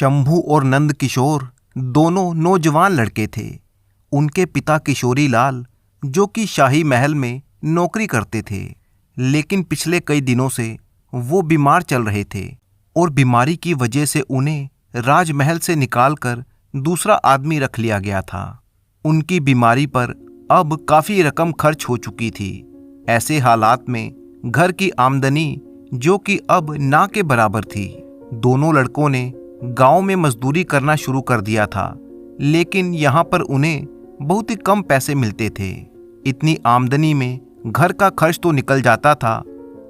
शंभू और नंद किशोर दोनों नौजवान लड़के थे। उनके पिता किशोरी लाल जो कि शाही महल में नौकरी करते थे, लेकिन पिछले कई दिनों से वो बीमार चल रहे थे और बीमारी की वजह से उन्हें राजमहल से निकालकर दूसरा आदमी रख लिया गया था। उनकी बीमारी पर अब काफ़ी रकम खर्च हो चुकी थी। ऐसे हालात में घर की आमदनी जो कि अब ना के बराबर थी। दोनों लड़कों ने गांव में मजदूरी करना शुरू कर दिया था, लेकिन यहाँ पर उन्हें बहुत ही कम पैसे मिलते थे। इतनी आमदनी में घर का खर्च तो निकल जाता था,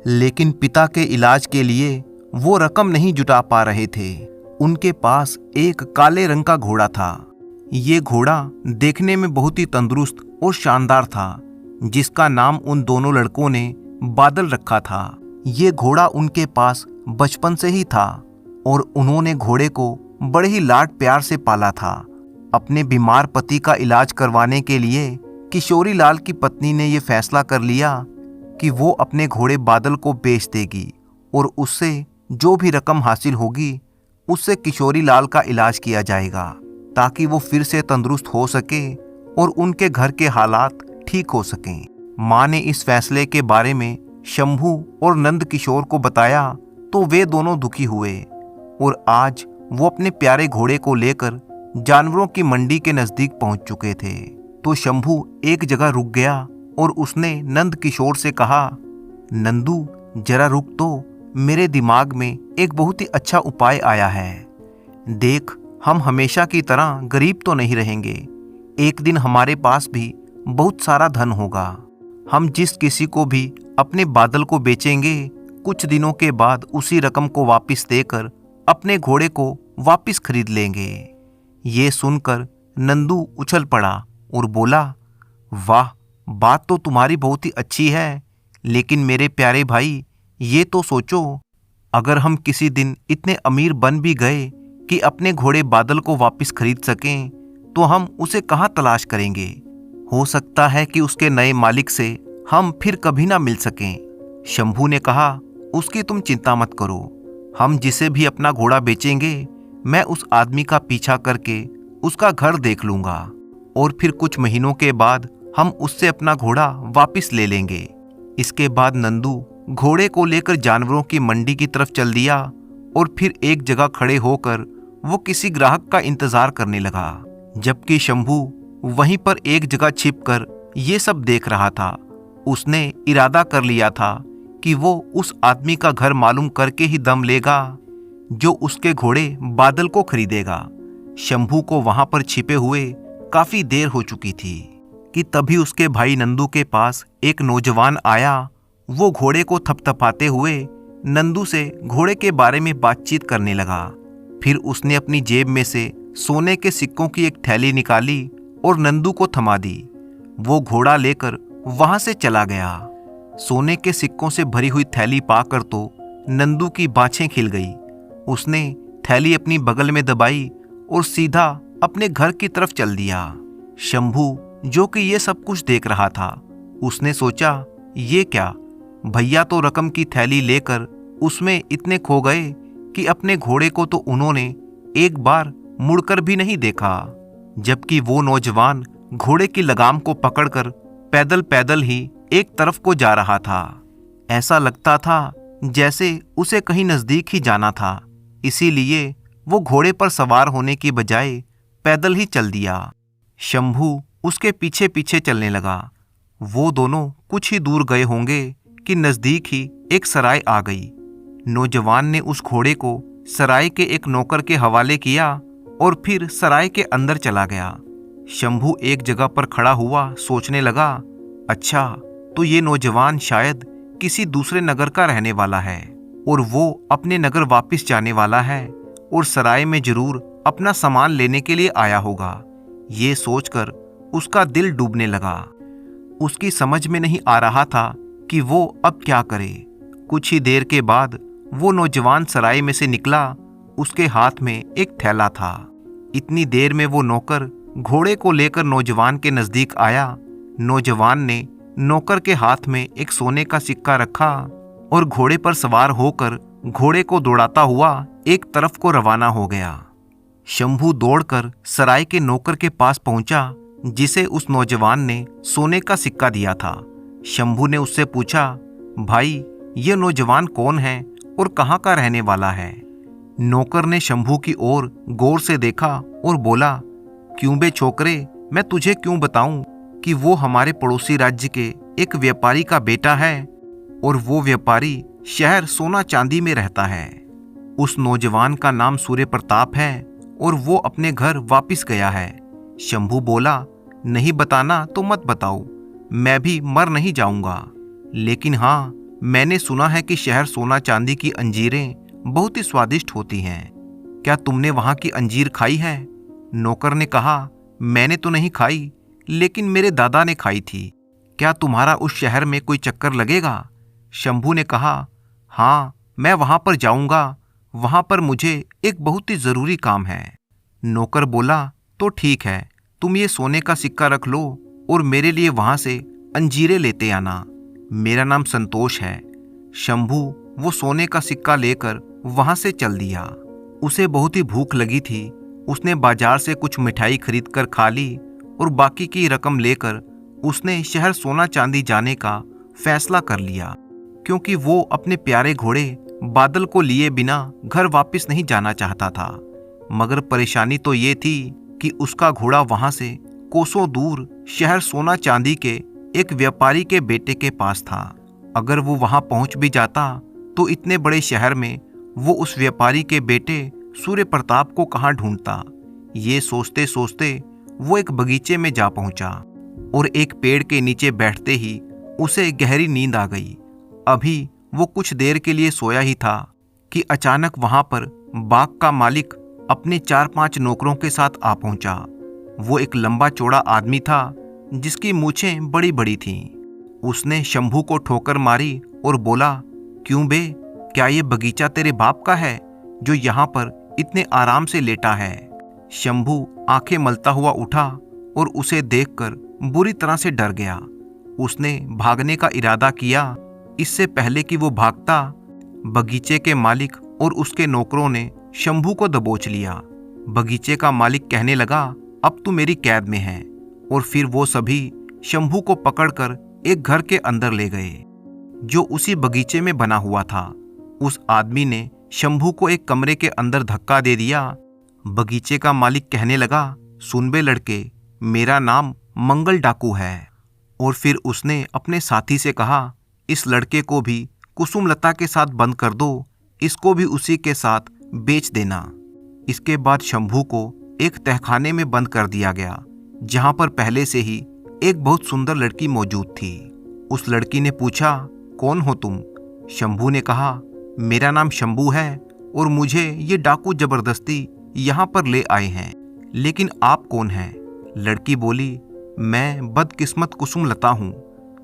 लेकिन पिता के इलाज के लिए वो रकम नहीं जुटा पा रहे थे। उनके पास एक काले रंग का घोड़ा था। ये घोड़ा देखने में बहुत ही तंदुरुस्त और शानदार था, जिसका नाम उन दोनों लड़कों ने बादल रखा था। ये घोड़ा उनके पास बचपन से ही था और उन्होंने घोड़े को बड़े ही लाड प्यार से पाला था। अपने बीमार पति का इलाज करवाने के लिए किशोरी लाल की पत्नी ने यह फैसला कर लिया कि वो अपने घोड़े बादल को बेच देगी और उससे जो भी रकम हासिल होगी उससे किशोरी लाल का इलाज किया जाएगा, ताकि वो फिर से तंदुरुस्त हो सके और उनके घर के हालात ठीक हो सकें। माँ ने इस फैसले के बारे में शंभू और नंद किशोर को बताया तो वे दोनों दुखी हुए और आज वो अपने प्यारे घोड़े को लेकर जानवरों की मंडी के नजदीक पहुंच चुके थे। तो शंभू एक जगह रुक गया और उसने नंद किशोर से कहा, नंदू जरा रुक तो, मेरे दिमाग में एक बहुत ही अच्छा उपाय आया है। देख, हम हमेशा की तरह गरीब तो नहीं रहेंगे। एक दिन हमारे पास भी बहुत सारा धन होगा। हम जिस किसी को भी अपने बादल को बेचेंगे, कुछ दिनों के बाद उसी रकम को वापस देकर अपने घोड़े को वापस खरीद लेंगे। ये सुनकर नंदू उछल पड़ा और बोला, वाह, बात तो तुम्हारी बहुत ही अच्छी है, लेकिन मेरे प्यारे भाई, ये तो सोचो, अगर हम किसी दिन इतने अमीर बन भी गए कि अपने घोड़े बादल को वापस खरीद सकें, तो हम उसे कहाँ तलाश करेंगे? हो सकता है कि उसके नए मालिक से हम फिर कभी ना मिल सकें। शंभू ने कहा, उसकी तुम चिंता मत करो। हम जिसे भी अपना घोड़ा बेचेंगे, मैं उस आदमी का पीछा करके उसका घर देख लूंगा और फिर कुछ महीनों के बाद हम उससे अपना घोड़ा वापस ले लेंगे। इसके बाद नंदू घोड़े को लेकर जानवरों की मंडी की तरफ चल दिया और फिर एक जगह खड़े होकर वो किसी ग्राहक का इंतजार करने लगा, जबकि शंभू वहीं पर एक जगह छिपकर ये सब देख रहा था। उसने इरादा कर लिया था कि वो उस आदमी का घर मालूम करके ही दम लेगा जो उसके घोड़े बादल को खरीदेगा। शंभू को वहां पर छिपे हुए काफी देर हो चुकी थी कि तभी उसके भाई नंदू के पास एक नौजवान आया। वो घोड़े को थपथपाते हुए नंदू से घोड़े के बारे में बातचीत करने लगा। फिर उसने अपनी जेब में से सोने के सिक्कों की एक थैली निकाली और नंदू को थमा दी। वो घोड़ा लेकर वहां से चला गया। सोने के सिक्कों से भरी हुई थैली पाकर तो नंदू की बाछें खिल गई। उसने थैली अपनी बगल में दबाई और सीधा अपने घर की तरफ चल दिया। शंभू जो कि ये सब कुछ देख रहा था, उसने सोचा, ये क्या, भैया तो रकम की थैली लेकर उसमें इतने खो गए कि अपने घोड़े को तो उन्होंने एक बार मुड़कर भी नहीं देखा। जबकि वो नौजवान घोड़े की लगाम को पकड़कर पैदल पैदल ही एक तरफ को जा रहा था। ऐसा लगता था जैसे उसे कहीं नजदीक ही जाना था, इसीलिए वो घोड़े पर सवार होने की बजाय पैदल ही चल दिया। शंभू उसके पीछे पीछे चलने लगा। वो दोनों कुछ ही दूर गए होंगे कि नजदीक ही एक सराय आ गई। नौजवान ने उस घोड़े को सराय के एक नौकर के हवाले किया और फिर सराय के अंदर चला गया। शंभू एक जगह पर खड़ा हुआ, सोचने लगा, अच्छा, तो ये नौजवान शायद किसी दूसरे नगर का रहने वाला है और वो अपने नगर वापस जाने वाला है और सराय में जरूर अपना सामान लेने के लिए आया होगा। ये सोचकर उसका दिल डूबने लगा। उसकी समझ में नहीं आ रहा था कि वो अब क्या करे। कुछ ही देर के बाद वो नौजवान सराय में से निकला। उसके हाथ में एक थैला था। इतनी देर में वो नौकर घोड़े को लेकर नौजवान के नजदीक आया। नौजवान ने नौकर के हाथ में एक सोने का सिक्का रखा और घोड़े पर सवार होकर घोड़े को दौड़ाता हुआ एक तरफ को रवाना हो गया। शंभू दौड़कर सराय के नौकर के पास पहुंचा जिसे उस नौजवान ने सोने का सिक्का दिया था। शंभू ने उससे पूछा, भाई ये नौजवान कौन है और कहाँ का रहने वाला है? नौकर ने शंभू की ओर गौर से देखा और बोला, क्यों बे छोकरे, मैं तुझे क्यों बताऊं कि वो हमारे पड़ोसी राज्य के एक व्यापारी का बेटा है और वो व्यापारी शहर सोना चांदी में रहता है। उस नौजवान का नाम सूर्य प्रताप है और वो अपने घर वापिस गया है। शंभू बोला, नहीं बताना तो मत बताओ, मैं भी मर नहीं जाऊंगा, लेकिन हाँ, मैंने सुना है कि शहर सोना चांदी की अंजीरें बहुत ही स्वादिष्ट होती हैं। क्या तुमने वहां की अंजीर खाई है? नौकर ने कहा, मैंने तो नहीं खाई, लेकिन मेरे दादा ने खाई थी। क्या तुम्हारा उस शहर में कोई चक्कर लगेगा? शंभू ने कहा, हाँ, मैं वहां पर जाऊंगा, वहां पर मुझे एक बहुत ही जरूरी काम है। नौकर बोला, तो ठीक है, तुम ये सोने का सिक्का रख लो और मेरे लिए वहां से अंजीरें लेते आना। मेरा नाम संतोष है। शंभू वो सोने का सिक्का लेकर वहां से चल दिया। उसे बहुत ही भूख लगी थी। उसने बाजार से कुछ मिठाई खरीद कर खा ली और बाकी की रकम लेकर उसने शहर सोना चांदी जाने का फैसला कर लिया, क्योंकि वो अपने प्यारे घोड़े बादल को लिए बिना घर वापस नहीं जाना चाहता था। मगर परेशानी तो ये थी कि उसका घोड़ा वहां से कोसों दूर शहर सोना चांदी के एक व्यापारी के बेटे के पास था। अगर वो वहां पहुंच भी जाता तो इतने बड़े शहर में वो उस व्यापारी के बेटे सूर्य प्रताप को कहाँ ढूंढता। ये सोचते सोचते वो एक बगीचे में जा पहुंचा और एक पेड़ के नीचे बैठते ही उसे गहरी नींद आ गई। अभी वो कुछ देर के लिए सोया ही था कि अचानक वहां पर बाग का मालिक अपने 4-5 नौकरों के साथ आ पहुंचा। वो एक लंबा चौड़ा आदमी था जिसकी मूछें बड़ी बड़ी थीं। उसने शंभू को ठोकर मारी और बोला, क्यों बे, क्या ये बगीचा तेरे बाप का है जो यहाँ पर इतने आराम से लेटा है? शंभू आंखें मलता हुआ उठा और उसे देखकर बुरी तरह से डर गया। उसने भागने का इरादा किया। इससे पहले कि वो भागता, बगीचे के मालिक और उसके नौकरों ने शंभू को दबोच लिया। बगीचे का मालिक कहने लगा, अब तू मेरी कैद में है, और फिर वो सभी शंभू को पकड़कर एक घर के अंदर ले गए जो उसी बगीचे में बना हुआ था। उस आदमी ने शंभू को एक कमरे के अंदर धक्का दे दिया। बगीचे का मालिक कहने लगा, सुन बे लड़के, मेरा नाम मंगल डाकू है। और फिर उसने अपने साथी से कहा, इस लड़के को भी कुसुमलता के साथ बंद कर दो, इसको भी उसी के साथ बेच देना। इसके बाद शंभू को एक तहखाने में बंद कर दिया गया, जहां पर पहले से ही एक बहुत सुंदर लड़की मौजूद थी। उस लड़की ने पूछा, कौन हो तुम? शंभू ने कहा, मेरा नाम शंभू है और मुझे ये डाकू जबरदस्ती यहाँ पर ले आए हैं, लेकिन आप कौन हैं? लड़की बोली, मैं बदकिस्मत कुसुमलता हूँ।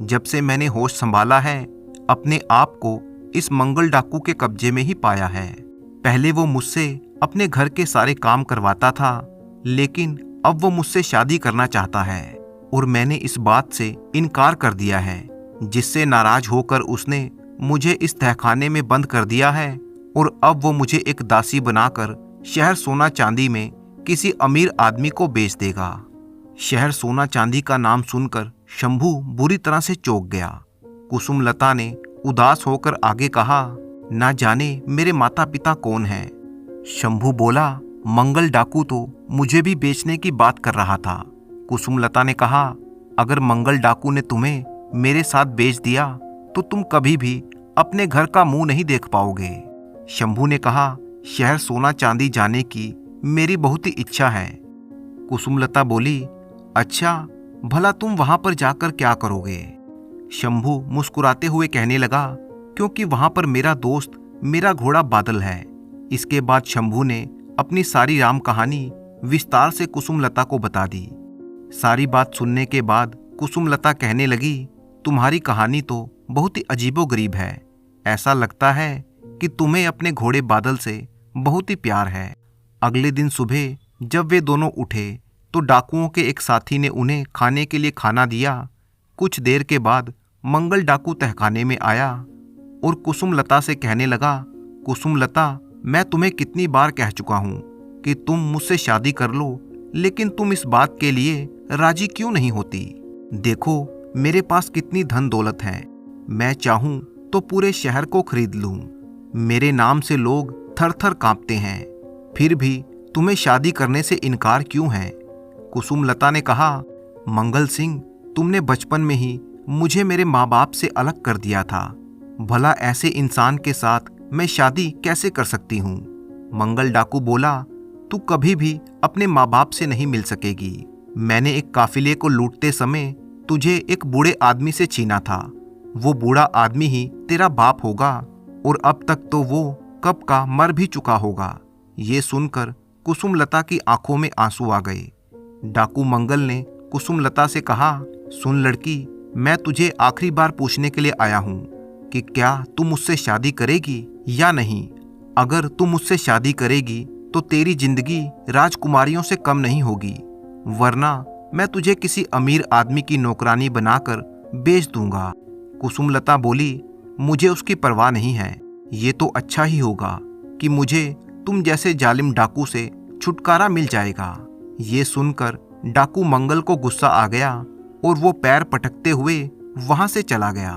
जब से मैंने होश संभाला है, अपने आप को इस मंगल डाकू के कब्जे में ही पाया है। पहले वो मुझसे अपने घर के सारे काम करवाता था, लेकिन अब वो मुझसे शादी करना चाहता है और मैंने इस बात से इनकार कर दिया है, जिससे नाराज होकर उसने मुझे इस तहखाने में बंद कर दिया है और अब वो मुझे एक दासी बनाकर शहर सोना चांदी में किसी अमीर आदमी को बेच देगा। शहर सोना चांदी का नाम सुनकर शंभू बुरी तरह से चौंक गया। कुसुमलता ने उदास होकर आगे कहा, ना जाने मेरे माता पिता कौन हैं। शंभू बोला, मंगल डाकू तो मुझे भी बेचने की बात कर रहा था। कुसुमलता ने कहा, अगर मंगल डाकू ने तुम्हें मेरे साथ बेच दिया तो तुम कभी भी अपने घर का मुंह नहीं देख पाओगे। शंभू ने कहा, शहर सोना चांदी जाने की मेरी बहुत ही इच्छा है। कुसुमलता बोली, अच्छा, भला तुम वहां पर जाकर क्या करोगे? शंभू मुस्कुराते हुए कहने लगा, क्योंकि वहां पर मेरा दोस्त, मेरा घोड़ा बादल है। इसके बाद शंभू ने अपनी सारी राम कहानी विस्तार से कुसुमलता को बता दी। सारी बात सुनने के बाद कुसुमलता कहने लगी, तुम्हारी कहानी तो बहुत ही अजीबोगरीब है। ऐसा लगता है कि तुम्हें अपने घोड़े बादल से बहुत ही प्यार है। अगले दिन सुबह जब वे दोनों उठे तो डाकुओं के एक साथी ने उन्हें खाने के लिए खाना दिया। कुछ देर के बाद मंगल डाकू तहखाने में आया और कुसुमलता से कहने लगा, कुसुमलता, मैं तुम्हें कितनी बार कह चुका हूँ कि तुम मुझसे शादी कर लो, लेकिन तुम इस बात के लिए राजी क्यों नहीं होती? देखो मेरे पास कितनी धन दौलत है, मैं चाहूं तो पूरे शहर को खरीद लूं। मेरे नाम से लोग थर थर कांपते हैं, फिर भी तुम्हें शादी करने से इनकार क्यों है? कुसुमलता ने कहा, मंगल सिंह, तुमने बचपन में ही मुझे मेरे माँ बाप से अलग कर दिया था। भला ऐसे इंसान के साथ मैं शादी कैसे कर सकती हूँ? मंगल डाकू बोला, तू कभी भी अपने माँ बाप से नहीं मिल सकेगी। मैंने एक काफिले को लूटते समय तुझे एक बूढ़े आदमी से छीना था। वो बूढ़ा आदमी ही तेरा बाप होगा, और अब तक तो वो कब का मर भी चुका होगा। ये सुनकर कुसुमलता की आंखों में आंसू आ गए। डाकू मंगल ने कुसुमलता से कहा, सुन लड़की, मैं तुझे आखिरी बार पूछने के लिए आया हूँ कि क्या तू मुझसे शादी करेगी या नहीं? अगर तू मुझसे शादी करेगी तो तेरी जिंदगी राजकुमारियों से कम नहीं होगी, वरना मैं तुझे किसी अमीर आदमी की नौकरानी बनाकर बेच दूंगा। कुसुमलता बोली, मुझे उसकी परवाह नहीं है। ये तो अच्छा ही होगा कि मुझे तुम जैसे जालिम डाकू से छुटकारा मिल जाएगा। ये सुनकर डाकू मंगल को गुस्सा आ गया और वो पैर पटकते हुए वहां से चला गया।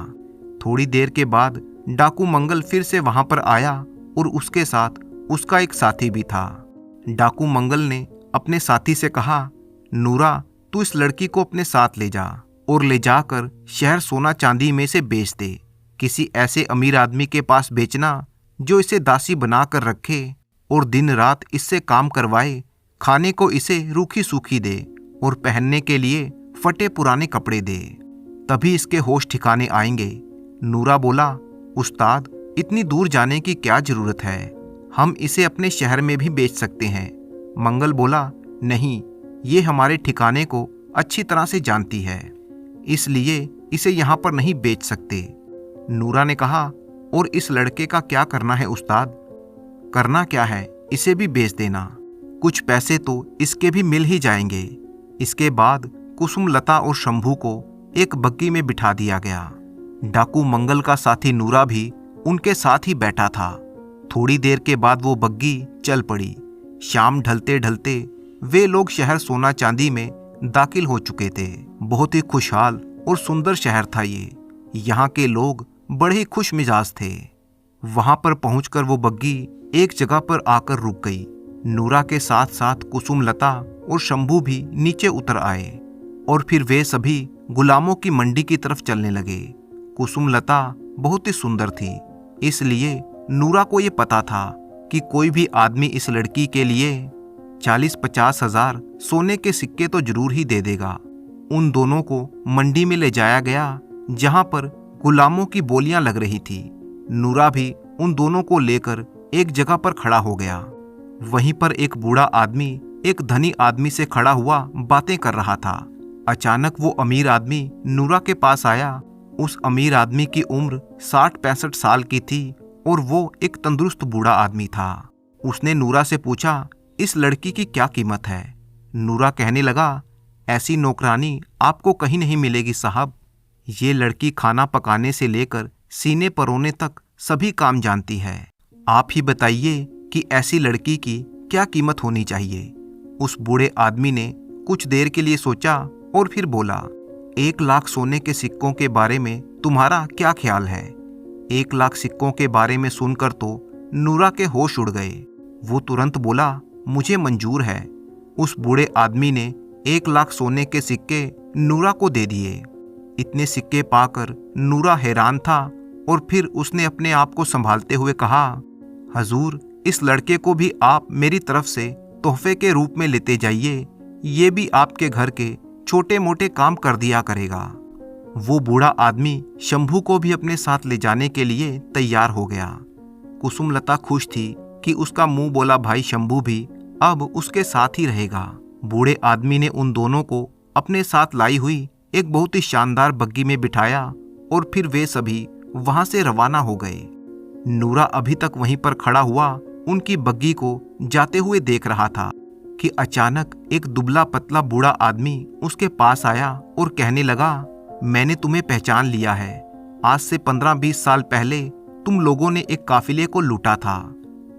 थोड़ी देर के बाद डाकू मंगल फिर से वहां पर आया और उसके साथ उसका एक साथी भी था। डाकू मंगल ने अपने साथी से कहा, नूरा, तू इस लड़की को अपने साथ ले जा और ले जाकर शहर सोना चांदी में से बेच दे। किसी ऐसे अमीर आदमी के पास बेचना जो इसे दासी बनाकर रखे और दिन रात इससे काम करवाए, खाने को इसे रूखी सूखी दे और पहनने के लिए फटे पुराने कपड़े दे, तभी इसके होश ठिकाने आएंगे। नूरा बोला, उस्ताद, इतनी दूर जाने की क्या जरूरत है? हम इसे अपने शहर में भी बेच सकते हैं। मंगल बोला, नहीं, ये हमारे ठिकाने को अच्छी तरह से जानती है, इसलिए इसे यहाँ पर नहीं बेच सकते। नूरा ने कहा, और इस लड़के का क्या करना है उस्ताद? करना क्या है, इसे भी बेच देना, कुछ पैसे तो इसके भी मिल ही जाएंगे। इसके बाद कुसुमलता और शंभू को एक बग्गी में बिठा दिया गया। डाकू मंगल का साथी नूरा भी उनके साथ ही बैठा था। थोड़ी देर के बाद वो बग्गी चल पड़ी। शाम ढलते ढलते वे लोग शहर सोना चांदी में दाखिल हो चुके थे। बहुत ही खुशहाल और सुंदर शहर था ये। यहाँ के लोग बड़े ही खुश मिजाज थे। वहां पर पहुंचकर वो बग्गी एक जगह पर आकर रुक गई। नूरा के साथ साथ कुसुमलता और शंभू भी नीचे उतर आए और फिर वे सभी गुलामों की मंडी की तरफ चलने लगे। कुसुमलता बहुत ही सुंदर थी, इसलिए नूरा को ये पता था कि कोई भी आदमी इस लड़की के लिए 40-50 हजार सोने के सिक्के तो जरूर ही दे देगा। उन दोनों को मंडी में ले जाया गया, जहां पर गुलामों की बोलियां लग रही थी। नूरा भी उन दोनों को लेकर एक जगह पर खड़ा हो गया। वहीं पर एक बूढ़ा आदमी एक धनी आदमी से खड़ा हुआ बातें कर रहा था। अचानक वो अमीर आदमी नूरा के पास आया। उस अमीर आदमी की उम्र 60-65 साल की थी और वो एक तंदुरुस्त बूढ़ा आदमी था। उसने नूरा से पूछा, इस लड़की की क्या कीमत है? नूरा कहने लगा, ऐसी नौकरानी आपको कहीं नहीं मिलेगी साहब। ये लड़की खाना पकाने से लेकर सीने परोने तक सभी काम जानती है। आप ही बताइए कि ऐसी लड़की की क्या कीमत होनी चाहिए। उस बूढ़े आदमी ने कुछ देर के लिए सोचा और फिर बोला, 1 लाख सोने के सिक्कों के बारे में तुम्हारा क्या ख्याल है? 1 लाख सिक्कों के बारे में सुनकर तो नूरा के होश उड़ गए। वो तुरंत बोला, मुझे मंजूर है। उस बूढ़े आदमी ने 1 लाख सोने के सिक्के नूरा को दे दिए। इतने सिक्के पाकर नूरा हैरान था और फिर उसने अपने आप को संभालते हुए कहा, हजूर, इस लड़के को भी आप मेरी तरफ से तोहफे के रूप में लेते जाइए। ये भी आपके घर के छोटे मोटे काम कर दिया करेगा। वो बूढ़ा आदमी शंभू को भी अपने साथ ले जाने के लिए तैयार हो गया। कुसुमलता खुश थी कि उसका मुंह बोला भाई शंभू भी अब उसके साथ ही रहेगा। बूढ़े आदमी ने उन दोनों को अपने साथ लाई हुई एक बहुत ही शानदार बग्गी में बिठाया और फिर वे सभी वहां से रवाना हो गए। नूरा अभी तक वहीं पर खड़ा हुआ उनकी बग्गी को जाते हुए देख रहा था कि अचानक एक दुबला पतला बूढ़ा आदमी उसके पास आया और कहने लगा, मैंने तुम्हें पहचान लिया है। आज से 15-20 साल पहले तुम लोगों ने एक काफिले को लूटा था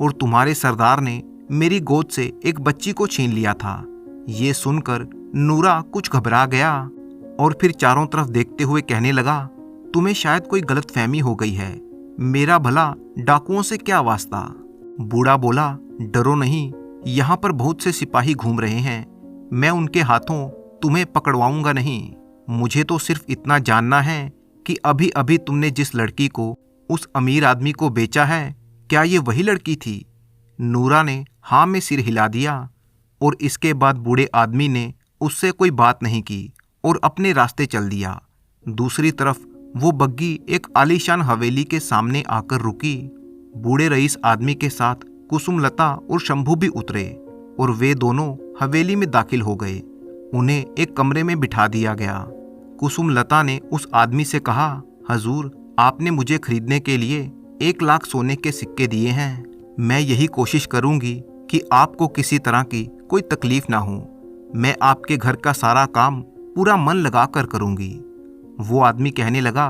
और तुम्हारे सरदार ने मेरी गोद से एक बच्ची को छीन लिया था। ये सुनकर नूरा कुछ घबरा गया और फिर चारों तरफ देखते हुए कहने लगा, तुम्हें शायद कोई गलतफहमी हो गई है। मेरा भला डाकुओं से क्या वास्ता। बूढ़ा बोला, डरो नहीं, यहाँ पर बहुत से सिपाही घूम रहे हैं। मैं उनके हाथों तुम्हें पकड़वाऊंगा नहीं। मुझे तो सिर्फ इतना जानना है कि अभी अभी तुमने जिस लड़की को उस अमीर आदमी को बेचा है, क्या ये वही लड़की थी? नूरा ने हाँ में सिर हिला दिया और इसके बाद बूढ़े आदमी ने उससे कोई बात नहीं की और अपने रास्ते चल दिया। दूसरी तरफ वो बग्गी एक आलीशान हवेली के सामने आकर रुकी। बूढ़े रईस आदमी के साथ कुसुमलता और शंभू भी उतरे और वे दोनों हवेली में दाखिल हो गए। उन्हें एक कमरे में बिठा दिया गया। कुसुमलता ने उस आदमी से कहा, हजूर, आपने मुझे खरीदने के लिए 1 लाख सोने के सिक्के दिए हैं। मैं यही कोशिश करूंगी कि आपको किसी तरह की कोई तकलीफ ना हो। मैं आपके घर का सारा काम पूरा मन लगा कर करूंगी। वो आदमी कहने लगा,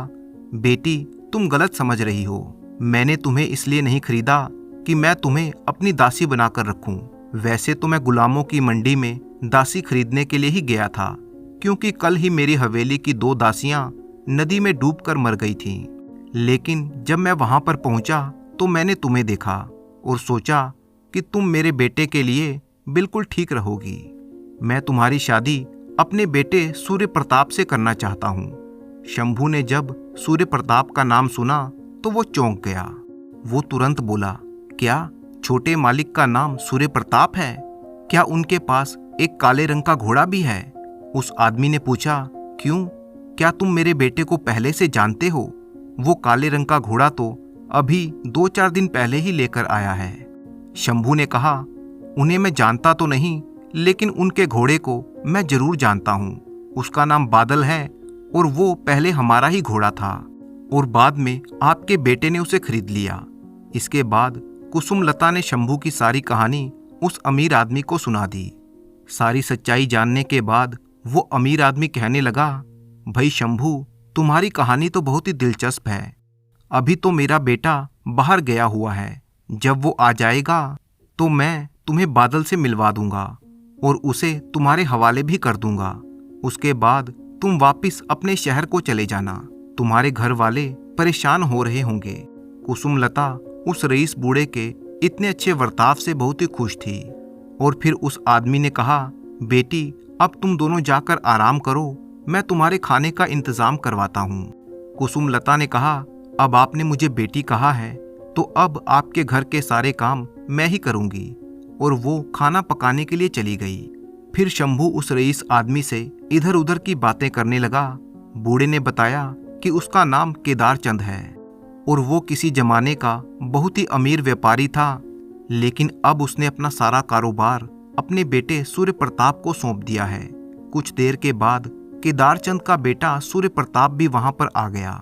बेटी, तुम गलत समझ रही हो। मैंने तुम्हें इसलिए नहीं खरीदा कि मैं तुम्हें अपनी दासी बनाकर रखूं। वैसे तो मैं गुलामों की मंडी में दासी खरीदने के लिए ही गया था, क्योंकि कल ही मेरी हवेली की 2 दासियां नदी में डूबकर मर गई थीं। लेकिन जब मैं वहां पर पहुंचा तो मैंने तुम्हें देखा और सोचा कि तुम मेरे बेटे के लिए बिल्कुल ठीक रहोगी। मैं तुम्हारी शादी अपने बेटे सूर्य प्रताप से करना चाहता हूँ। शंभू ने जब सूर्य प्रताप का नाम सुना तो वो चौंक गया। वो तुरंत बोला, क्या छोटे मालिक का नाम सूर्य प्रताप है? क्या उनके पास एक काले रंग का घोड़ा भी है? उस आदमी ने पूछा, क्यों, क्या तुम मेरे बेटे को पहले से जानते हो? वो काले रंग का घोड़ा तो अभी 2-4 दिन पहले ही लेकर आया है। शंभू ने कहा, उन्हें मैं जानता तो नहीं, लेकिन उनके घोड़े को मैं जरूर जानता हूँ। उसका नाम बादल है और वो पहले हमारा ही घोड़ा था और बाद में आपके बेटे ने उसे खरीद लिया। इसके बाद कुसुमलता ने शंभू की सारी कहानी उस अमीर आदमी को सुना दी। सारी सच्चाई जानने के बाद वो अमीर आदमी कहने लगा, भाई शंभू, तुम्हारी कहानी तो बहुत ही दिलचस्प है। अभी तो मेरा बेटा बाहर गया हुआ है। जब वो आ जाएगा तो मैं तुम्हें बादल से मिलवा दूंगा और उसे तुम्हारे हवाले भी कर दूंगा। उसके बाद तुम वापस अपने शहर को चले जाना। तुम्हारे घर वाले परेशान हो रहे होंगे। कुसुमलता उस रईस बूढ़े के इतने अच्छे बर्ताव से बहुत ही खुश थी और फिर उस आदमी ने कहा, बेटी, अब तुम दोनों जाकर आराम करो, मैं तुम्हारे खाने का इंतजाम करवाता हूँ। कुसुमलता ने कहा, अब आपने मुझे बेटी कहा है तो अब आपके घर के सारे काम मैं ही करूंगी। और वो खाना पकाने के लिए चली गई। फिर शंभू उस रईस आदमी से इधर उधर की बातें करने लगा। बूढ़े ने बताया कि उसका नाम केदार चंद है और वो किसी जमाने का बहुत ही अमीर व्यापारी था, लेकिन अब उसने अपना सारा कारोबार अपने बेटे सूर्य प्रताप को सौंप दिया है। कुछ देर के बाद केदार चंद का बेटा सूर्य प्रताप भी वहां पर आ गया।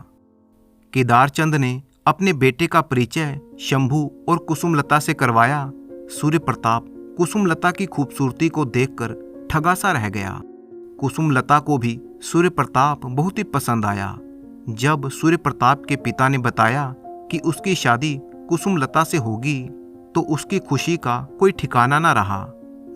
केदार चंद ने अपने बेटे का परिचय शंभू और कुसुमलता से करवाया। सूर्य प्रताप कुसुमलता की खूबसूरती को देखकर ठगा सा रह गया। कुसुमलता को भी सूर्य प्रताप बहुत ही पसंद आया। जब सूर्य प्रताप के पिता ने बताया कि उसकी शादी कुसुमलता से होगी तो उसकी खुशी का कोई ठिकाना न रहा।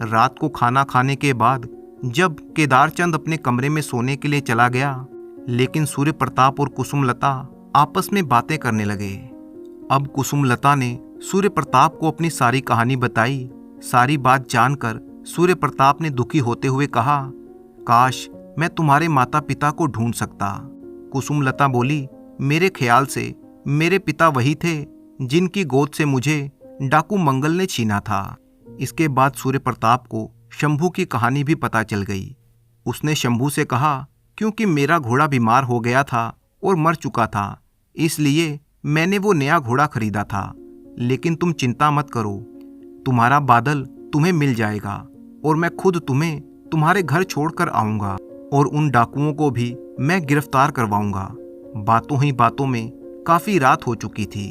रात को खाना खाने के बाद जब केदार चंद अपने कमरे में सोने के लिए चला गया, लेकिन सूर्य प्रताप और कुसुमलता आपस में बातें करने लगे। अब कुसुमलता ने सूर्य प्रताप को अपनी सारी कहानी बताई। सारी बात जानकर सूर्य प्रताप ने दुखी होते हुए कहा, काश मैं तुम्हारे माता पिता को ढूंढ सकता। कुसुमलता बोली, मेरे ख्याल से मेरे पिता वही थे जिनकी गोद से मुझे डाकू मंगल ने छीना था। इसके बाद सूर्य प्रताप को शंभू की कहानी भी पता चल गई। उसने शंभू से कहा, क्योंकि मेरा घोड़ा बीमार हो गया था और मर चुका था, इसलिए मैंने वो नया घोड़ा खरीदा था। लेकिन तुम चिंता मत करो, तुम्हारा बादल तुम्हें मिल जाएगा और मैं खुद तुम्हें तुम्हारे घर छोड़कर आऊंगा और उन डाकुओं को भी मैं गिरफ्तार करवाऊंगा। बातों ही बातों में काफी रात हो चुकी थी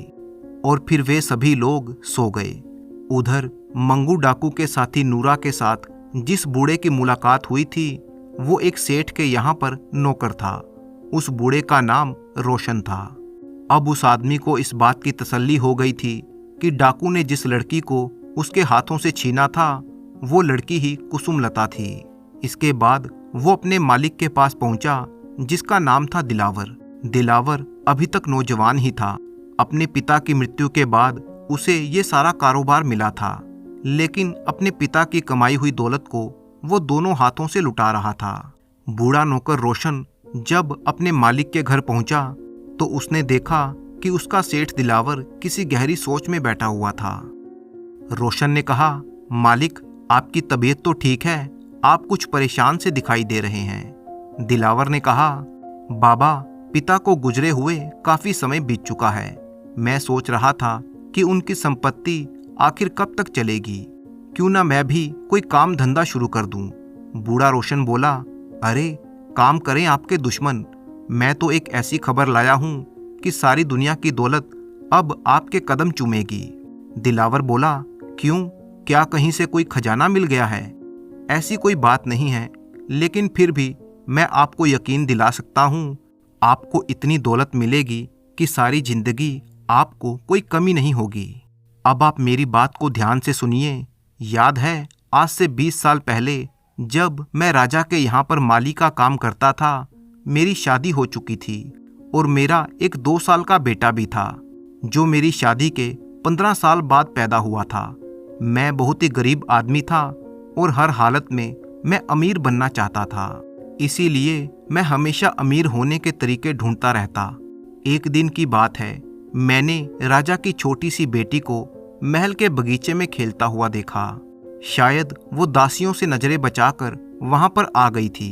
और फिर वे सभी लोग सो गए। उधर मंगू डाकू के साथी नूरा के साथ जिस बूढ़े की मुलाकात हुई थी वो एक सेठ के यहाँ पर नौकर था। उस बूढ़े का नाम रोशन था। अब उस आदमी को इस बात की तसल्ली हो गई थी कि डाकू ने जिस लड़की को उसके हाथों से छीना था वो लड़की ही कुसुमलता थी। इसके बाद वो अपने मालिक के पास पहुंचा, जिसका नाम था दिलावर। दिलावर अभी तक नौजवान ही था। अपने पिता की मृत्यु के बाद उसे ये सारा कारोबार मिला था, लेकिन अपने पिता की कमाई हुई दौलत को वो दोनों हाथों से लुटा रहा था। बूढ़ा नौकर रोशन जब अपने मालिक के घर पहुंचा तो उसने देखा कि उसका सेठ दिलावर किसी गहरी सोच में बैठा हुआ था। रोशन ने कहा, मालिक, आपकी तबीयत तो ठीक है, आप कुछ परेशान से दिखाई दे रहे हैं। दिलावर ने कहा, बाबा, पिता को गुजरे हुए काफी समय बीत चुका है। मैं सोच रहा था कि उनकी संपत्ति आखिर कब तक चलेगी, क्यों ना मैं भी कोई काम धंधा शुरू कर दूं। बूढ़ा रोशन बोला, अरे काम करें आपके दुश्मन, मैं तो एक ऐसी खबर लाया हूं कि सारी दुनिया की दौलत अब आपके कदम चूमेगी। दिलावर बोला, क्यों, क्या कहीं से कोई खजाना मिल गया है? ऐसी कोई बात नहीं है, लेकिन फिर भी मैं आपको यकीन दिला सकता हूँ, आपको इतनी दौलत मिलेगी कि सारी जिंदगी आपको कोई कमी नहीं होगी। अब आप मेरी बात को ध्यान से सुनिए। याद है, आज से 20 साल पहले जब मैं राजा के यहाँ पर माली का काम करता था, मेरी शादी हो चुकी थी और मेरा एक 2 साल का बेटा भी था, जो मेरी शादी के 15 साल बाद पैदा हुआ था। मैं बहुत ही गरीब आदमी था और हर हालत में मैं अमीर बनना चाहता था। इसीलिए मैं हमेशा अमीर होने के तरीके ढूंढता रहता। एक दिन की बात है, मैंने राजा की छोटी सी बेटी को महल के बगीचे में खेलता हुआ देखा। शायद वो दासियों से नजरें बचाकर वहां पर आ गई थी।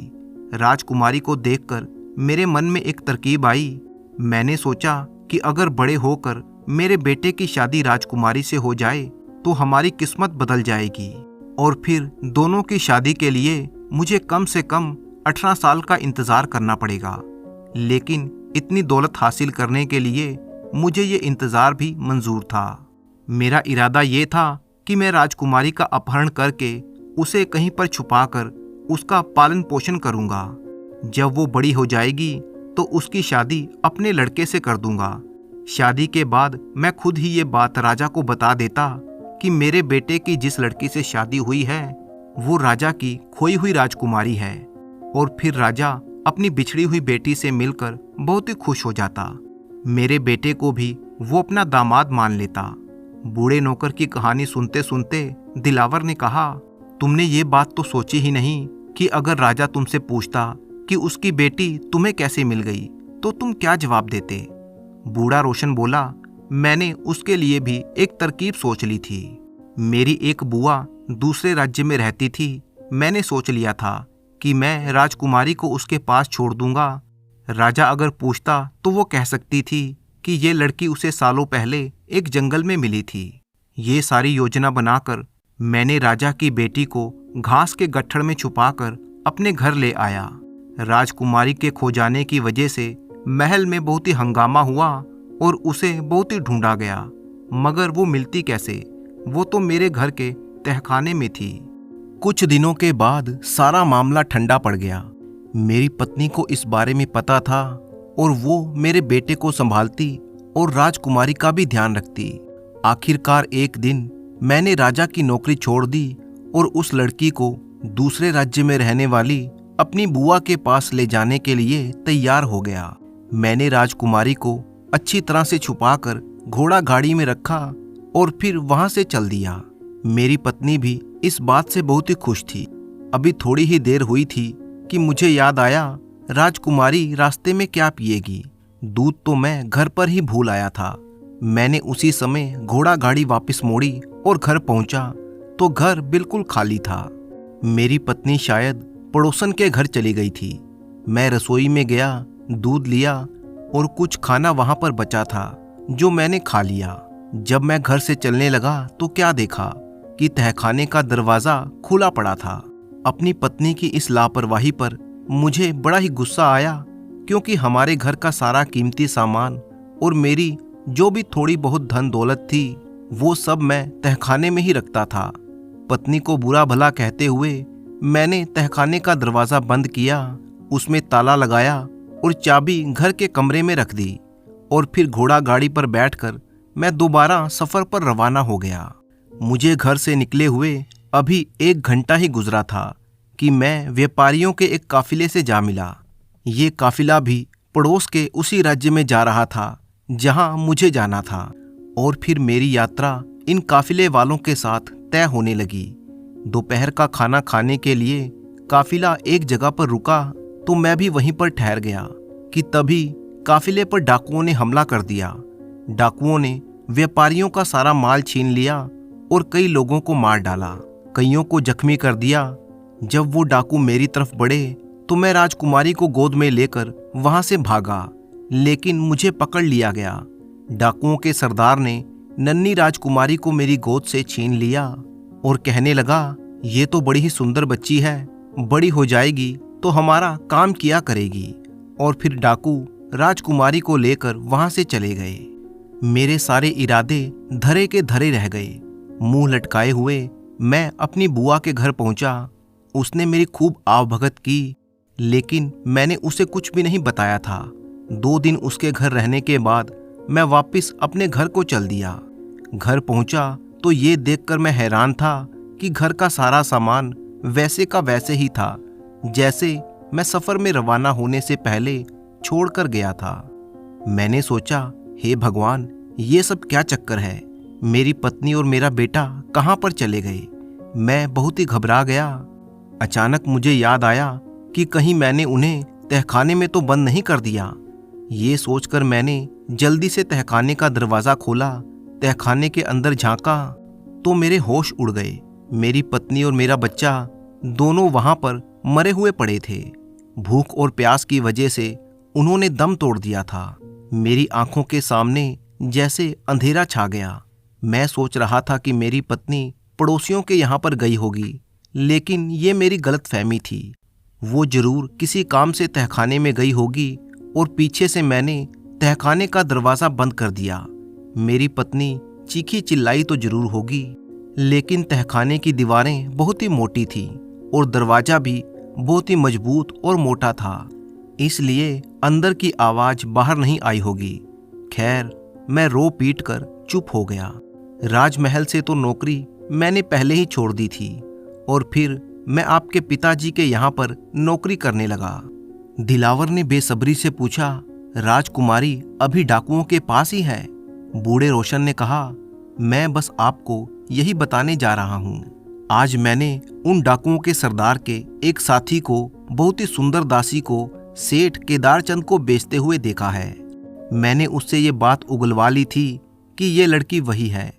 राजकुमारी को देखकर मेरे मन में एक तरकीब आई। मैंने सोचा कि अगर बड़े होकर मेरे बेटे की शादी राजकुमारी से हो जाए तो हमारी किस्मत बदल जाएगी और फिर दोनों की शादी के लिए मुझे कम से कम 18 साल का इंतजार करना पड़ेगा। लेकिन इतनी दौलत हासिल करने के लिए मुझे ये इंतजार भी मंजूर था। मेरा इरादा ये था कि मैं राजकुमारी का अपहरण करके उसे कहीं पर छुपाकर उसका पालन पोषण करूंगा। जब वो बड़ी हो जाएगी तो उसकी शादी अपने लड़के से कर दूंगा। शादी के बाद मैं खुद ही ये बात राजा को बता देता कि मेरे बेटे की जिस लड़की से शादी हुई है वो राजा की खोई हुई राजकुमारी है, और फिर राजा अपनी बिछड़ी हुई बेटी से मिलकर बहुत ही खुश हो जाता। मेरे बेटे को भी वो अपना दामाद मान लेता। बूढ़े नौकर की कहानी सुनते सुनते दिलावर ने कहा, तुमने ये बात तो सोची ही नहीं कि अगर राजा तुमसे पूछता कि उसकी बेटी तुम्हें कैसे मिल गई तो तुम क्या जवाब देते? बूढ़ा रोशन बोला, मैंने उसके लिए भी एक तरकीब सोच ली थी। मेरी एक बुआ दूसरे राज्य में रहती थी। मैंने सोच लिया था कि मैं राजकुमारी को उसके पास छोड़ दूंगा। राजा अगर पूछता तो वो कह सकती थी कि ये लड़की उसे सालों पहले एक जंगल में मिली थी। ये सारी योजना बनाकर मैंने राजा की बेटी को घास के गट्ठड़ में छुपाकर अपने घर ले आया। राजकुमारी के खो जाने की वजह से महल में बहुत ही हंगामा हुआ और उसे बहुत ही ढूंढा गया, मगर वो मिलती कैसे? वो तो मेरे घर के तहखाने में थी। कुछ दिनों के बाद सारा मामला ठंडा पड़ गया। मेरी पत्नी को इस बारे में पता था और वो मेरे बेटे को संभालती और राजकुमारी का भी ध्यान रखती। आखिरकार एक दिन मैंने राजा की नौकरी छोड़ दी और उस लड़की को दूसरे राज्य में रहने वाली अपनी बुआ के पास ले जाने के लिए तैयार हो गया। मैंने राजकुमारी को अच्छी तरह से छुपाकर घोड़ा गाड़ी में रखा और फिर वहां से चल दिया। मेरी पत्नी भी इस बात से बहुत ही खुश थी। अभी थोड़ी ही देर हुई थी कि मुझे याद आया, राजकुमारी रास्ते में क्या पिएगी? दूध तो मैं घर पर ही भूल आया था। मैंने उसी समय घोड़ा गाड़ी वापस मोड़ी और घर पहुंचा तो घर बिल्कुल खाली था। मेरी पत्नी शायद पड़ोसन के घर चली गई थी। मैं रसोई में गया, दूध लिया और कुछ खाना वहां पर बचा था जो मैंने खा लिया। जब मैं घर से चलने लगा तो क्या देखा कि तहखाने का दरवाजा खुला पड़ा था। अपनी पत्नी की इस लापरवाही पर मुझे बड़ा ही गुस्सा आया, क्योंकि हमारे घर का सारा कीमती सामान और मेरी जो भी थोड़ी बहुत धन दौलत थी वो सब मैं तहखाने में ही रखता था। पत्नी को बुरा भला कहते हुए मैंने तहखाने का दरवाजा बंद किया, उसमें ताला लगाया और चाबी घर के कमरे में रख दी और फिर घोड़ा गाड़ी पर बैठकर मैं दोबारा सफर पर रवाना हो गया। मुझे घर से निकले हुए अभी 1 घंटा ही गुजरा था कि मैं व्यापारियों के एक काफिले से जा मिला। ये काफिला भी पड़ोस के उसी राज्य में जा रहा था जहां मुझे जाना था। और फिर मेरी यात्रा इन काफिले वालों के साथ तय होने लगी। दोपहर का खाना खाने के लिए काफिला एक जगह पर रुका तो मैं भी वहीं पर ठहर गया कि तभी काफिले पर डाकुओं ने हमला कर दिया। डाकुओं ने व्यापारियों का सारा माल छीन लिया और कई लोगों को मार डाला, कईयों को जख्मी कर दिया। जब वो डाकू मेरी तरफ बढ़े तो मैं राजकुमारी को गोद में लेकर वहां से भागा, लेकिन मुझे पकड़ लिया गया। डाकुओं के सरदार ने नन्ही राजकुमारी को मेरी गोद से छीन लिया और कहने लगा, ये तो बड़ी ही सुंदर बच्ची है, बड़ी हो जाएगी तो हमारा काम किया करेगी। और फिर डाकू राजकुमारी को लेकर वहां से चले गए। मेरे सारे इरादे धरे के धरे रह गए। मुंह लटकाए हुए मैं अपनी बुआ के घर पहुंचा। उसने मेरी खूब आवभगत की, लेकिन मैंने उसे कुछ भी नहीं बताया था। 2 दिन उसके घर रहने के बाद मैं वापस अपने घर को चल दिया। घर पहुंचा तो ये देखकर मैं हैरान था कि घर का सारा सामान वैसे का वैसे ही था जैसे मैं सफर में रवाना होने से पहले छोड़कर गया था। मैंने सोचा, हे भगवान, ये सब क्या चक्कर है? मेरी पत्नी और मेरा बेटा कहाँ पर चले गए? मैं बहुत ही घबरा गया। अचानक मुझे याद आया कि कहीं मैंने उन्हें तहखाने में तो बंद नहीं कर दिया। ये सोचकर मैंने जल्दी से तहखाने का दरवाज़ा खोला। तहखाने के अंदर झांका तो मेरे होश उड़ गए। मेरी पत्नी और मेरा बच्चा दोनों वहां पर मरे हुए पड़े थे। भूख और प्यास की वजह से उन्होंने दम तोड़ दिया था। मेरी आंखों के सामने जैसे अंधेरा छा गया। मैं सोच रहा था कि मेरी पत्नी पड़ोसियों के यहाँ पर गई होगी, लेकिन ये मेरी गलतफहमी थी। वो जरूर किसी काम से तहखाने में गई होगी और पीछे से मैंने तहखाने का दरवाज़ा बंद कर दिया। मेरी पत्नी चीखी चिल्लाई तो जरूर होगी, लेकिन तहखाने की दीवारें बहुत ही मोटी थी और दरवाज़ा भी बहुत ही मजबूत और मोटा था, इसलिए अंदर की आवाज़ बाहर नहीं आई होगी। खैर, मैं रो पीट कर चुप हो गया। राजमहल से तो नौकरी मैंने पहले ही छोड़ दी थी और फिर मैं आपके पिताजी के यहाँ पर नौकरी करने लगा। दिलावर ने बेसब्री से पूछा, राजकुमारी अभी डाकुओं के पास ही है? बूढ़े रोशन ने कहा, मैं बस आपको यही बताने जा रहा हूँ। आज मैंने उन डाकुओं के सरदार के एक साथी को, बहुत ही सुंदर दासी को सेठ केदारचंद को बेचते हुए देखा है। मैंने उससे ये बात उगलवा ली थी कि ये लड़की वही है।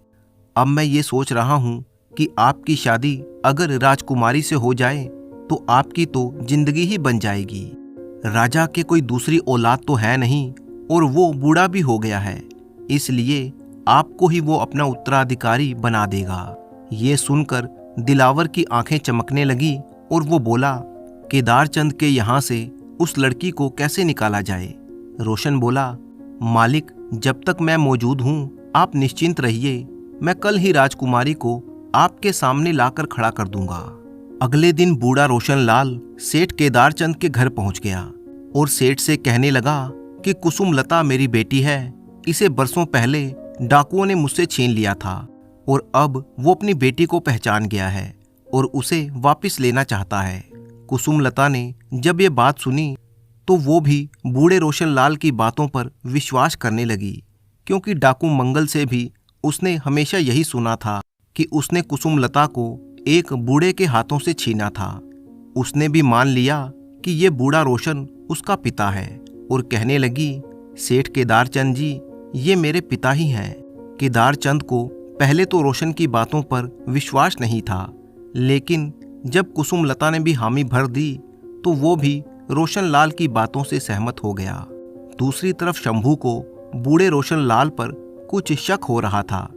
अब मैं ये सोच रहा हूँ कि आपकी शादी अगर राजकुमारी से हो जाए तो आपकी तो जिंदगी ही बन जाएगी। राजा के कोई दूसरी औलाद तो है नहीं और वो बूढ़ा भी हो गया है, इसलिए आपको ही वो अपना उत्तराधिकारी बना देगा। ये सुनकर दिलावर की आंखें चमकने लगी और वो बोला, केदारचंद के यहाँ से उस लड़की को कैसे निकाला जाए? रोशन बोला, मालिक, जब तक मैं मौजूद हूँ आप निश्चिंत रहिए, मैं कल ही राजकुमारी को आपके सामने लाकर खड़ा कर दूंगा। अगले दिन बूढ़ा रोशन लाल सेठ केदारचंद के घर पहुंच गया और सेठ से कहने लगा कि कुसुमलता मेरी बेटी है, इसे बरसों पहले डाकुओं ने मुझसे छीन लिया था और अब वो अपनी बेटी को पहचान गया है और उसे वापस लेना चाहता है। कुसुमलता ने जब ये बात सुनी तो वो भी बूढ़े रोशन लाल की बातों पर विश्वास करने लगी, क्योंकि डाकू मंगल से भी उसने हमेशा यही सुना था कि उसने कुसुमलता को एक बूढ़े के हाथों से छीना था। उसने भी मान लिया कि ये बूढ़ा रोशन उसका पिता है और कहने लगी, सेठ केदारचंद जी, ये मेरे पिता ही हैं। केदारचंद को पहले तो रोशन की बातों पर विश्वास नहीं था, लेकिन जब कुसुमलता ने भी हामी भर दी तो वो भी रोशन लाल की बातों से सहमत हो गया। दूसरी तरफ शंभू को बूढ़े रोशन लाल पर कुछ शक हो रहा था,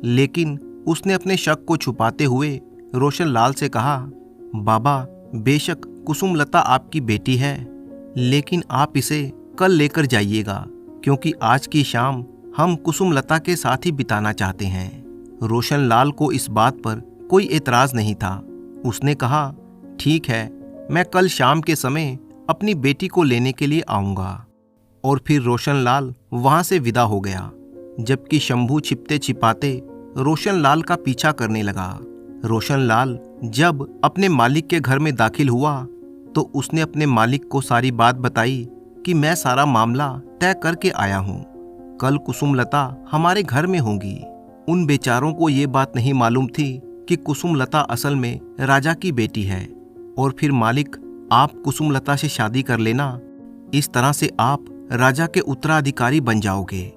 लेकिन उसने अपने शक को छुपाते हुए रोशन लाल से कहा, बाबा, बेशक कुसुमलता आपकी बेटी है, लेकिन आप इसे कल लेकर जाइएगा, क्योंकि आज की शाम हम कुसुमलता के साथ ही बिताना चाहते हैं। रोशन लाल को इस बात पर कोई एतराज नहीं था। उसने कहा, ठीक है, मैं कल शाम के समय अपनी बेटी को लेने के लिए आऊँगा। और फिर रोशन लाल वहाँ से विदा हो गया, जबकि शंभू छिपते छिपाते रोशनलाल का पीछा करने लगा। रोशनलाल जब अपने मालिक के घर में दाखिल हुआ तो उसने अपने मालिक को सारी बात बताई कि मैं सारा मामला तय करके आया हूँ, कल कुसुमलता हमारे घर में होंगी। उन बेचारों को ये बात नहीं मालूम थी कि कुसुमलता असल में राजा की बेटी है। और फिर मालिक, आप कुसुमलता से शादी कर लेना, इस तरह से आप राजा के उत्तराधिकारी बन जाओगे।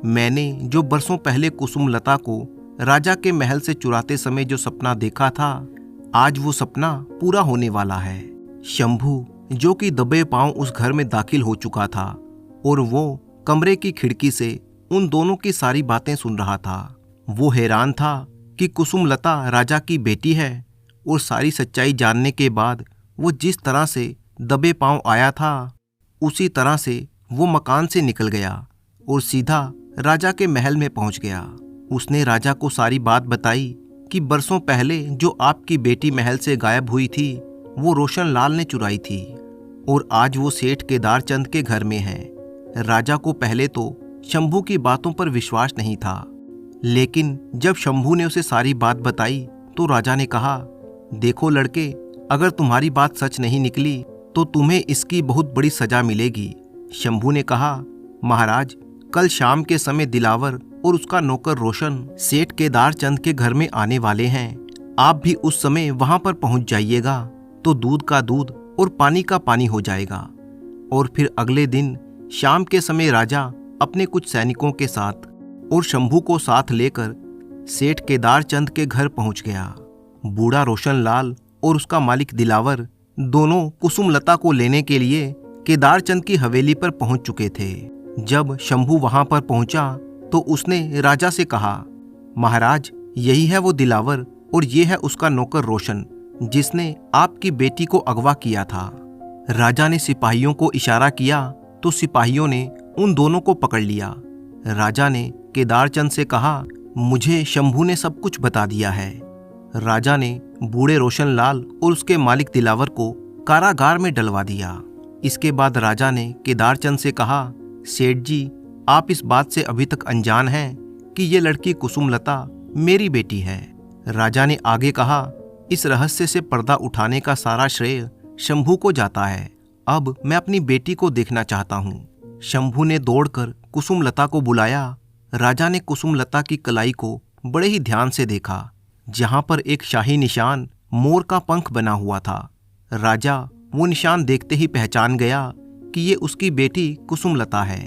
मैंने जो बरसों पहले कुसुमलता को राजा के महल से चुराते समय जो सपना देखा था, आज वो सपना पूरा होने वाला है। शंभू जो कि दबे पांव उस घर में दाखिल हो चुका था और वो कमरे की खिड़की से उन दोनों की सारी बातें सुन रहा था। वो हैरान था कि कुसुमलता राजा की बेटी है और सारी सच्चाई जानने के बाद वो जिस तरह से दबे पांव आया था उसी तरह से वो मकान से निकल गया और सीधा राजा के महल में पहुंच गया। उसने राजा को सारी बात बताई कि बरसों पहले जो आपकी बेटी महल से गायब हुई थी वो रोशनलाल ने चुराई थी और आज वो सेठ केदारचंद के घर में है। राजा को पहले तो शंभू की बातों पर विश्वास नहीं था, लेकिन जब शंभू ने उसे सारी बात बताई तो राजा ने कहा, देखो लड़के, अगर तुम्हारी बात सच नहीं निकली तो तुम्हें इसकी बहुत बड़ी सजा मिलेगी। शंभू ने कहा, महाराज, कल शाम के समय दिलावर और उसका नौकर रोशन सेठ केदारचंद के घर में आने वाले हैं। आप भी उस समय वहां पर पहुंच जाइएगा तो दूध का दूध और पानी का पानी हो जाएगा। और फिर अगले दिन शाम के समय राजा अपने कुछ सैनिकों के साथ और शंभू को साथ लेकर सेठ केदारचंद के घर पहुंच गया। बूढ़ा रोशनलाल और उसका मालिक दिलावर दोनों कुसुमलता को लेने के लिए केदारचंद की हवेली पर पहुंच चुके थे। जब शंभू वहां पर पहुंचा तो उसने राजा से कहा, महाराज, यही है वो दिलावर और ये है उसका नौकर रोशन जिसने आपकी बेटी को अगवा किया था। राजा ने सिपाहियों को इशारा किया तो सिपाहियों ने उन दोनों को पकड़ लिया। राजा ने केदारचंद से कहा, मुझे शंभू ने सब कुछ बता दिया है। राजा ने बूढ़े रोशनलाल और उसके मालिक दिलावर को कारागार में डलवा दिया। इसके बाद राजा ने केदारचंद से कहा, सेठ जी, आप इस बात से अभी तक अनजान हैं कि ये लड़की कुसुमलता मेरी बेटी है। राजा ने आगे कहा, इस रहस्य से पर्दा उठाने का सारा श्रेय शंभू को जाता है। अब मैं अपनी बेटी को देखना चाहता हूँ। शंभू ने दौड़कर कुसुमलता को बुलाया। राजा ने कुसुमलता की कलाई को बड़े ही ध्यान से देखा, जहां पर एक शाही निशान मोर का पंख बना हुआ था। राजा वो निशान देखते ही पहचान गया कि ये उसकी बेटी कुसुमलता है,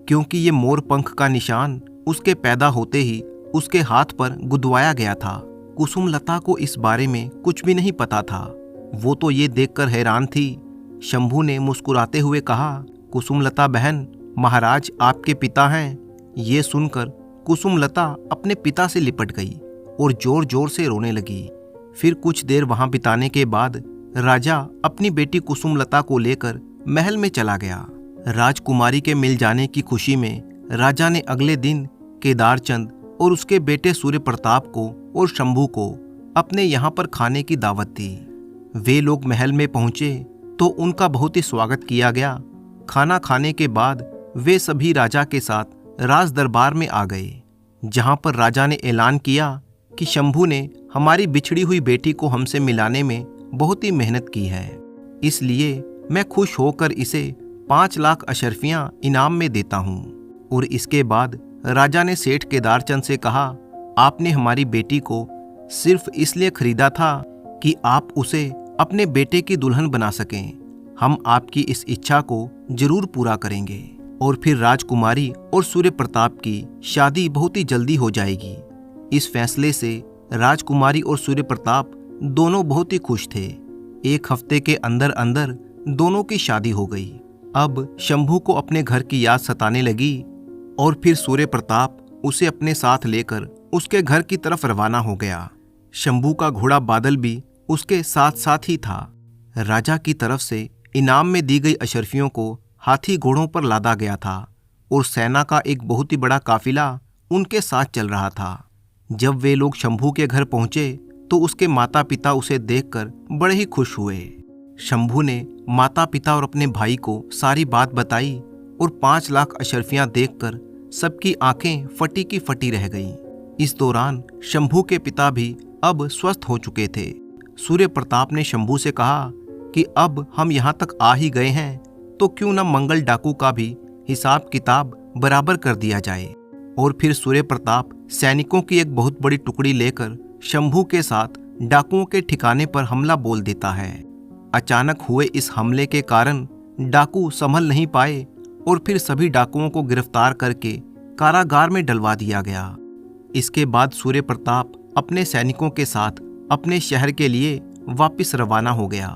क्योंकि ये मोर पंख का निशान उसके पैदा होते ही उसके हाथ पर गुदवाया गया था। कुसुमलता को इस बारे में कुछ भी नहीं पता था। वो तो ये देखकर हैरान थी। शंभू ने मुस्कुराते हुए कहा, कुसुमलता बहन, महाराज आपके पिता हैं। ये सुनकर कुसुमलता अपने पिता से लिपट गई और जोर जोर से रोने लगी। फिर कुछ देर वहां बिताने के बाद राजा अपनी बेटी कुसुमलता को लेकर महल में चला गया। राजकुमारी के मिल जाने की खुशी में राजा ने अगले दिन केदारचंद और उसके बेटे सूर्य प्रताप को और शंभू को अपने यहाँ पर खाने की दावत दी। वे लोग महल में पहुंचे तो उनका बहुत ही स्वागत किया गया। खाना खाने के बाद वे सभी राजा के साथ राज दरबार में आ गए, जहां पर राजा ने ऐलान किया कि शंभू ने हमारी बिछड़ी हुई बेटी को हमसे मिलाने में बहुत ही मेहनत की है, इसलिए मैं खुश होकर इसे 5 लाख अशर्फियां इनाम में देता हूँ। और इसके बाद राजा ने सेठ केदारचंद से कहा, आपने हमारी बेटी को सिर्फ इसलिए खरीदा था कि आप उसे अपने बेटे की दुल्हन बना सकें। हम आपकी इस इच्छा को जरूर पूरा करेंगे और फिर राजकुमारी और सूर्य प्रताप की शादी बहुत ही जल्दी हो जाएगी। इस फैसले से राजकुमारी और सूर्य प्रताप दोनों बहुत ही खुश थे। 1 हफ्ते के अंदर अंदर दोनों की शादी हो गई। अब शंभू को अपने घर की याद सताने लगी और फिर सूर्य प्रताप उसे अपने साथ लेकर उसके घर की तरफ रवाना हो गया। शंभू का घोड़ा बादल भी उसके साथ साथ ही था। राजा की तरफ से इनाम में दी गई अशर्फियों को हाथी घोड़ों पर लादा गया था और सेना का एक बहुत ही बड़ा काफिला उनके साथ चल रहा था। जब वे लोग शंभू के घर पहुंचे तो उसके माता पिता उसे देखकर बड़े ही खुश हुए। शंभू ने माता पिता और अपने भाई को सारी बात बताई और 5 लाख अशर्फियां देखकर सबकी आंखें फटी की फटी रह गईं। इस दौरान शंभू के पिता भी अब स्वस्थ हो चुके थे। सूर्य प्रताप ने शंभू से कहा कि अब हम यहाँ तक आ ही गए हैं तो क्यों न मंगल डाकू का भी हिसाब किताब बराबर कर दिया जाए। और फिर सूर्य प्रताप सैनिकों की एक बहुत बड़ी टुकड़ी लेकर शंभू के साथ डाकुओं के ठिकाने पर हमला बोल देता है। अचानक हुए इस हमले के कारण डाकू संभल नहीं पाए और फिर सभी डाकुओं को गिरफ्तार करके कारागार में डलवा दिया गया। इसके बाद सूर्य प्रताप अपने सैनिकों के साथ अपने शहर के लिए वापस रवाना हो गया।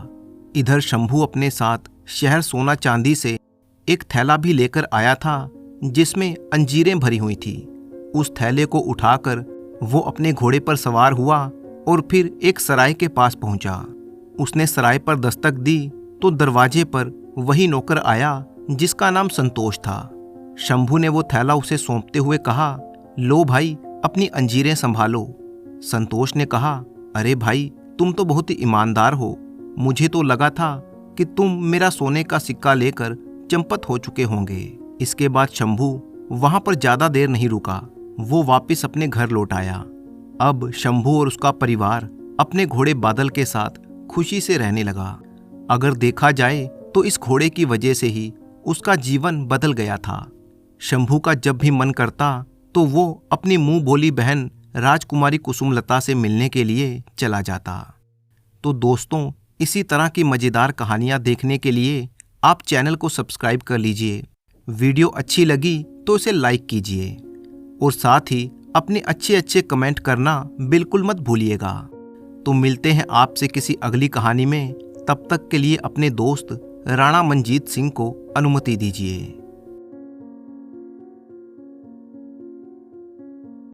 इधर शंभू अपने साथ शहर सोना चांदी से एक थैला भी लेकर आया था जिसमें अंजीरें भरी हुई थी। उस थैले को उठाकर वो अपने घोड़े पर सवार हुआ और फिर एक सराय के पास पहुंचा। उसने सराय पर दस्तक दी तो दरवाजे पर वही नौकर आया जिसका नाम संतोष था। शंभू ने वो थैला उसे सौंपते हुए कहा, लो भाई, अपनी अंजीरें संभालो। संतोष ने कहा, अरे भाई, तुम तो बहुत ही ईमानदार हो। मुझे तो लगा था कि तुम मेरा सोने का सिक्का लेकर चंपत हो चुके होंगे। इसके बाद शंभू वहां पर ज्यादा देर नहीं रुका, वो वापस अपने घर लौट आया। अब शंभू और उसका परिवार अपने घोड़े बादल के साथ खुशी से रहने लगा। अगर देखा जाए तो इस घोड़े की वजह से ही उसका जीवन बदल गया था। शंभू का जब भी मन करता तो वो अपनी मुंह बोली बहन राजकुमारी कुसुमलता से मिलने के लिए चला जाता। तो दोस्तों, इसी तरह की मज़ेदार कहानियाँ देखने के लिए आप चैनल को सब्सक्राइब कर लीजिए। वीडियो अच्छी लगी तो इसे लाइक कीजिए और साथ ही अपने अच्छे कमेंट करना बिल्कुल मत भूलिएगा। तो मिलते हैं आपसे किसी अगली कहानी में। तब तक के लिए अपने दोस्त राणा मंजीत सिंह को अनुमति दीजिए।